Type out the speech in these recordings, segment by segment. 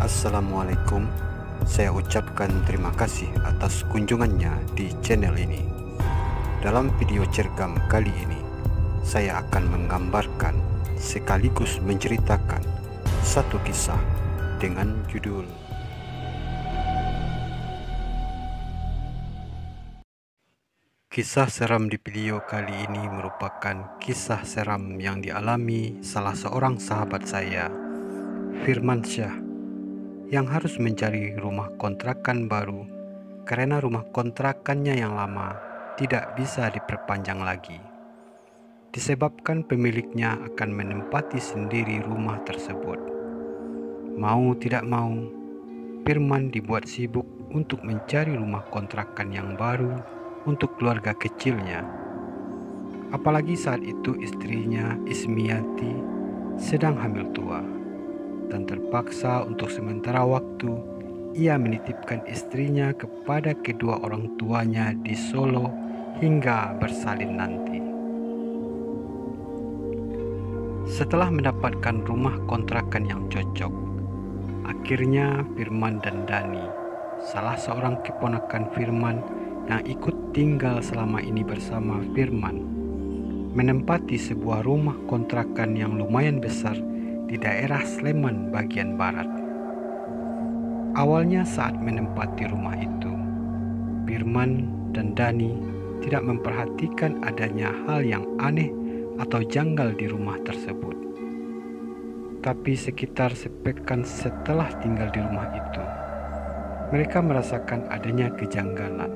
Assalamualaikum. Saya ucapkan terima kasih atas kunjungannya di channel ini. Dalam video cergam kali ini, saya akan menggambarkan sekaligus menceritakan satu kisah dengan judul Kisah seram. Di video kali ini merupakan kisah seram yang dialami salah seorang sahabat saya, Firmansyah, yang harus mencari rumah kontrakan baru karena rumah kontrakannya yang lama tidak bisa diperpanjang lagi. Disebabkan pemiliknya akan menempati sendiri rumah tersebut. Mau tidak mau, Firman dibuat sibuk untuk mencari rumah kontrakan yang baru untuk keluarga kecilnya. Apalagi saat itu istrinya Ismiati sedang hamil tua, dan terpaksa untuk sementara waktu ia menitipkan istrinya kepada kedua orang tuanya di Solo hingga bersalin nanti. Setelah mendapatkan rumah kontrakan yang cocok, akhirnya Firman dan Dani, salah seorang keponakan Firman yang ikut tinggal selama ini bersama Firman, menempati sebuah rumah kontrakan yang lumayan besar di daerah Sleman bagian barat. Awalnya saat menempati rumah itu, Firman dan Dani tidak memperhatikan adanya hal yang aneh atau janggal di rumah tersebut. Tapi sekitar sepekan setelah tinggal di rumah itu, mereka merasakan adanya kejanggalan.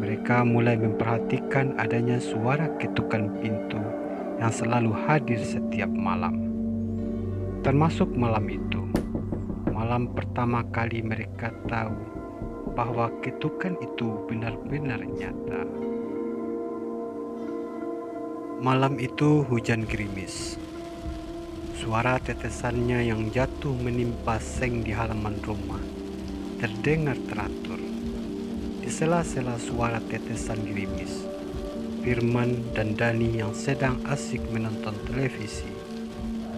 Mereka mulai memperhatikan adanya suara ketukan pintu yang selalu hadir setiap malam. Termasuk malam itu, malam pertama kali mereka tahu bahwa ketukan itu benar-benar nyata. Malam itu hujan gerimis. Suara tetesannya yang jatuh menimpa seng di halaman rumah terdengar teratur. Di sela-sela suara tetesan gerimis, Firman dan Dani yang sedang asik menonton televisi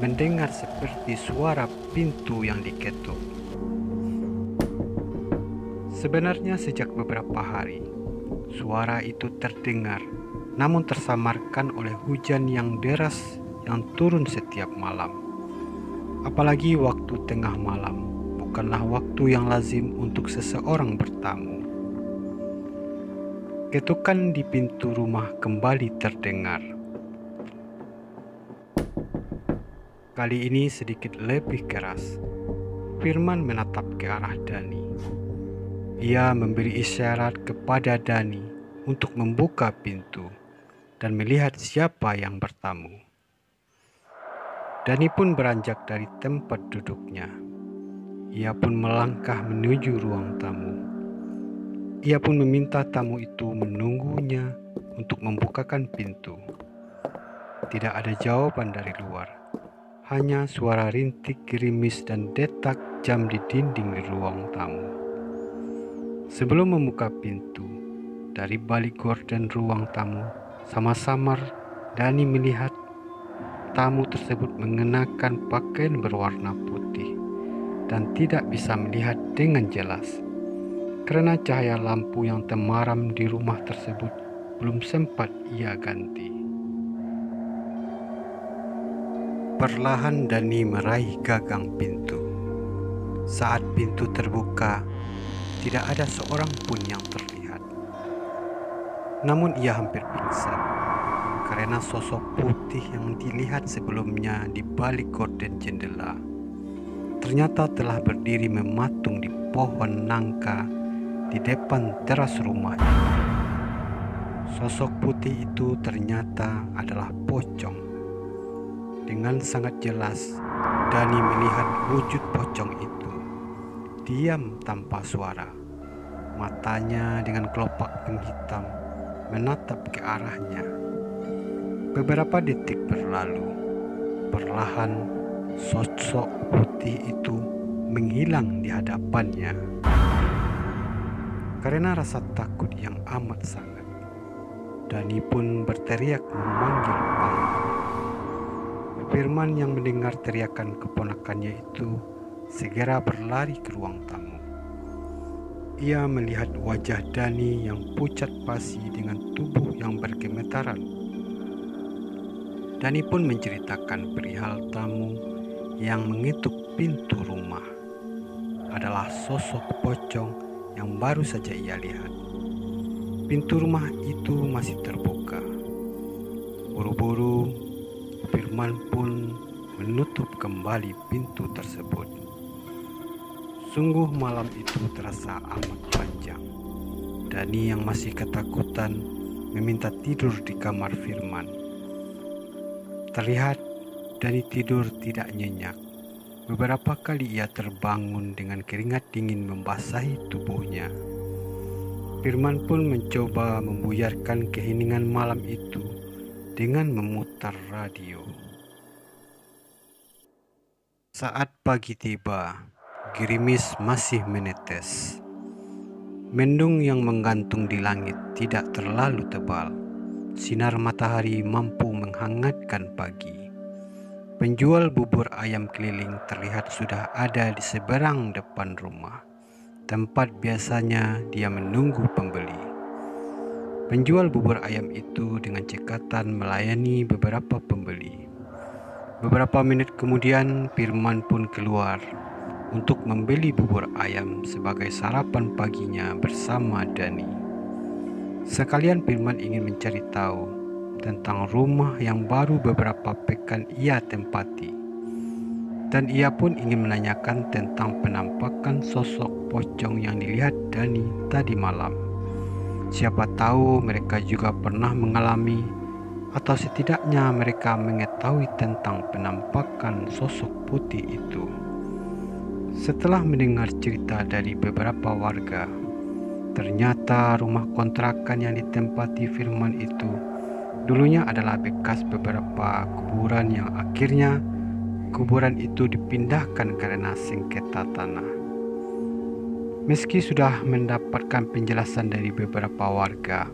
mendengar seperti suara pintu yang diketuk. Sebenarnya sejak beberapa hari, suara itu terdengar, namun tersamarkan oleh hujan yang deras yang turun setiap malam. Apalagi waktu tengah malam bukanlah waktu yang lazim untuk seseorang bertamu. Ketukan di pintu rumah kembali terdengar. Kali ini sedikit lebih keras. Firman menatap ke arah Dani. Ia memberi isyarat kepada Dani untuk membuka pintu dan melihat siapa yang bertamu. Dani pun beranjak dari tempat duduknya. Ia pun melangkah menuju ruang tamu. Ia pun meminta tamu itu menunggunya untuk membukakan pintu. Tidak ada jawaban dari luar, hanya suara rintik gerimis dan detak jam di dinding ruang tamu. Sebelum membuka pintu, dari balik gorden ruang tamu, sama-sama Dani melihat tamu tersebut mengenakan pakaian berwarna putih dan tidak bisa melihat dengan jelas karena cahaya lampu yang temaram di rumah tersebut belum sempat ia ganti. Perlahan Dani meraih gagang pintu. Saat pintu terbuka, tidak ada seorang pun yang terlihat. Namun ia hampir pingsan karena sosok putih yang dilihat sebelumnya di balik gorden jendela ternyata telah berdiri mematung di pohon nangka di depan teras rumahnya. Sosok putih itu ternyata adalah pocong. Dengan sangat jelas, Dani melihat wujud pocong itu. Diam tanpa suara. Matanya dengan kelopak penghitam menatap ke arahnya. Beberapa detik berlalu. Perlahan, sosok putih itu menghilang di hadapannya. Karena rasa takut yang amat sangat, Dani pun berteriak memanggil paman. Firman yang mendengar teriakan keponakannya itu segera berlari ke ruang tamu. Ia melihat wajah Dani yang pucat pasi dengan tubuh yang bergemetaran. Dani pun menceritakan perihal tamu yang mengetuk pintu rumah adalah sosok pocong yang baru saja ia lihat. Pintu rumah itu masih terbuka. Buru-buru, Firman pun menutup kembali pintu tersebut. Sungguh malam itu terasa amat panjang. Dani yang masih ketakutan meminta tidur di kamar Firman. Terlihat Dani tidur tidak nyenyak. Beberapa kali ia terbangun dengan keringat dingin membasahi tubuhnya. Firman pun mencoba membuyarkan keheningan malam itu dengan memutar radio. Saat pagi tiba, gerimis masih menetes. Mendung yang menggantung di langit tidak terlalu tebal. Sinar matahari mampu menghangatkan pagi. Penjual bubur ayam keliling terlihat sudah ada di seberang depan rumah, tempat biasanya dia menunggu pembeli. Penjual bubur ayam itu dengan cekatan melayani beberapa pembeli. Beberapa menit kemudian, Firman pun keluar untuk membeli bubur ayam sebagai sarapan paginya bersama Dani. Sekalian Firman ingin mencari tahu tentang rumah yang baru beberapa pekan ia tempati. Dan ia pun ingin menanyakan tentang penampakan sosok pocong yang dilihat Dani tadi malam. Siapa tahu mereka juga pernah mengalami atau setidaknya mereka mengetahui tentang penampakan sosok putih itu. Setelah mendengar cerita dari beberapa warga, ternyata rumah kontrakan yang ditempati Firman itu dulunya adalah bekas beberapa kuburan yang akhirnya kuburan itu dipindahkan karena sengketa tanah. Meski sudah mendapatkan penjelasan dari beberapa warga,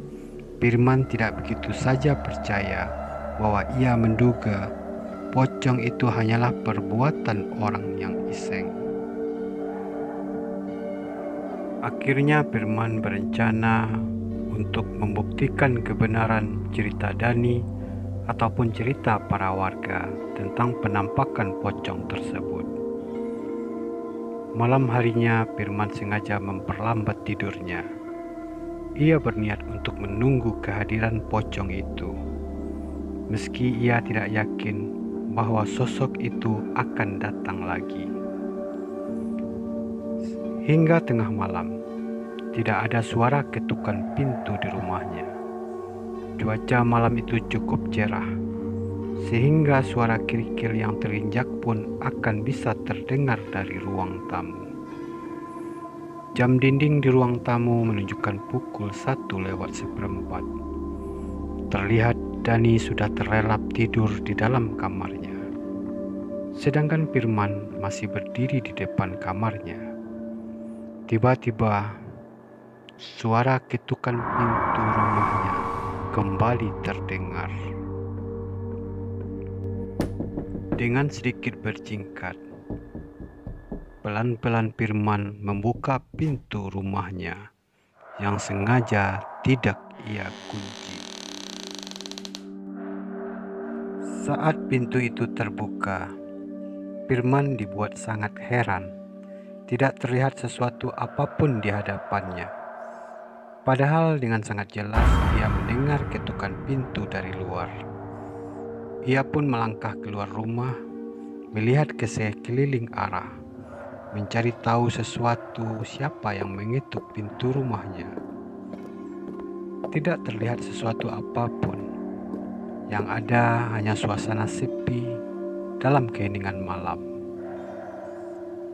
Firman tidak begitu saja percaya bahwa ia menduga pocong itu hanyalah perbuatan orang yang iseng. Akhirnya Firman berencana untuk membuktikan kebenaran cerita Dani ataupun cerita para warga tentang penampakan pocong tersebut. Malam harinya Firman sengaja memperlambat tidurnya. Ia berniat untuk menunggu kehadiran pocong itu, meski ia tidak yakin bahwa sosok itu akan datang lagi. Hingga tengah malam, tidak ada suara ketukan pintu di rumahnya. Cuaca malam itu cukup cerah, sehingga suara kerikil yang terinjak pun akan bisa terdengar dari ruang tamu. Jam dinding di ruang tamu menunjukkan pukul 1:01. Terlihat Dani sudah terlelap tidur di dalam kamarnya, sedangkan Firman masih berdiri di depan kamarnya. Tiba-tiba, suara ketukan pintu rumahnya kembali terdengar. Dengan sedikit berjingkat, pelan-pelan Firman membuka pintu rumahnya yang sengaja tidak ia kunci. Saat pintu itu terbuka, Firman dibuat sangat heran. Tidak terlihat sesuatu apapun di hadapannya. Padahal dengan sangat jelas ia mendengar ketukan pintu dari luar. Ia pun melangkah keluar rumah, melihat ke sekeliling arah, mencari tahu sesuatu siapa yang mengetuk pintu rumahnya. Tidak terlihat sesuatu apapun. Yang ada hanya suasana sepi dalam keheningan malam.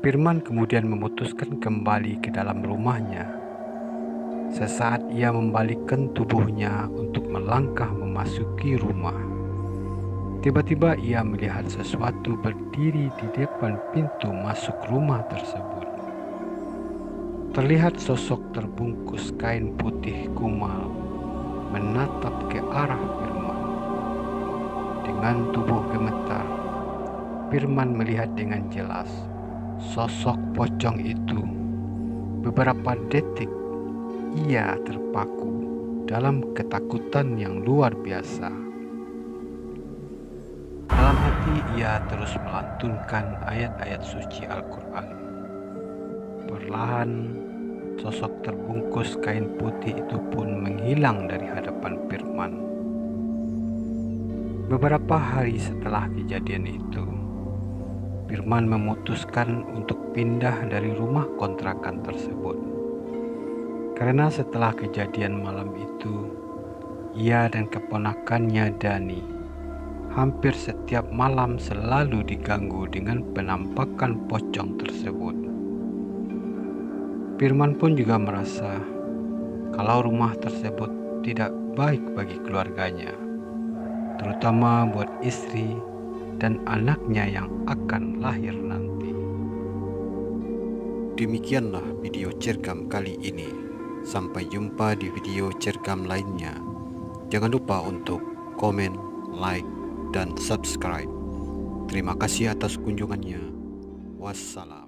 Firman kemudian memutuskan kembali ke dalam rumahnya. Sesaat ia membalikkan tubuhnya untuk melangkah memasuki rumah. Tiba-tiba ia melihat sesuatu berdiri di depan pintu masuk rumah tersebut. Terlihat sosok terbungkus kain putih kumal menatap ke arah Firman. Dengan tubuh gemetar, Firman melihat dengan jelas sosok pocong itu. Beberapa detik ia terpaku dalam ketakutan yang luar biasa. Dalam hati ia terus melantunkan ayat-ayat suci Al-Quran. Perlahan sosok terbungkus kain putih itu pun menghilang dari hadapan Firman. Beberapa hari setelah kejadian itu, Firman memutuskan untuk pindah dari rumah kontrakan tersebut. Karena setelah kejadian malam itu, ia dan keponakannya Dani hampir setiap malam selalu diganggu dengan penampakan pocong tersebut. Firman pun juga merasa kalau rumah tersebut tidak baik bagi keluarganya, terutama buat istri dan anaknya yang akan lahir nanti. Demikianlah video cergam kali ini. Sampai jumpa di video cergam lainnya. Jangan lupa untuk komen, like, dan subscribe. Terima kasih atas kunjungannya. Wassalam.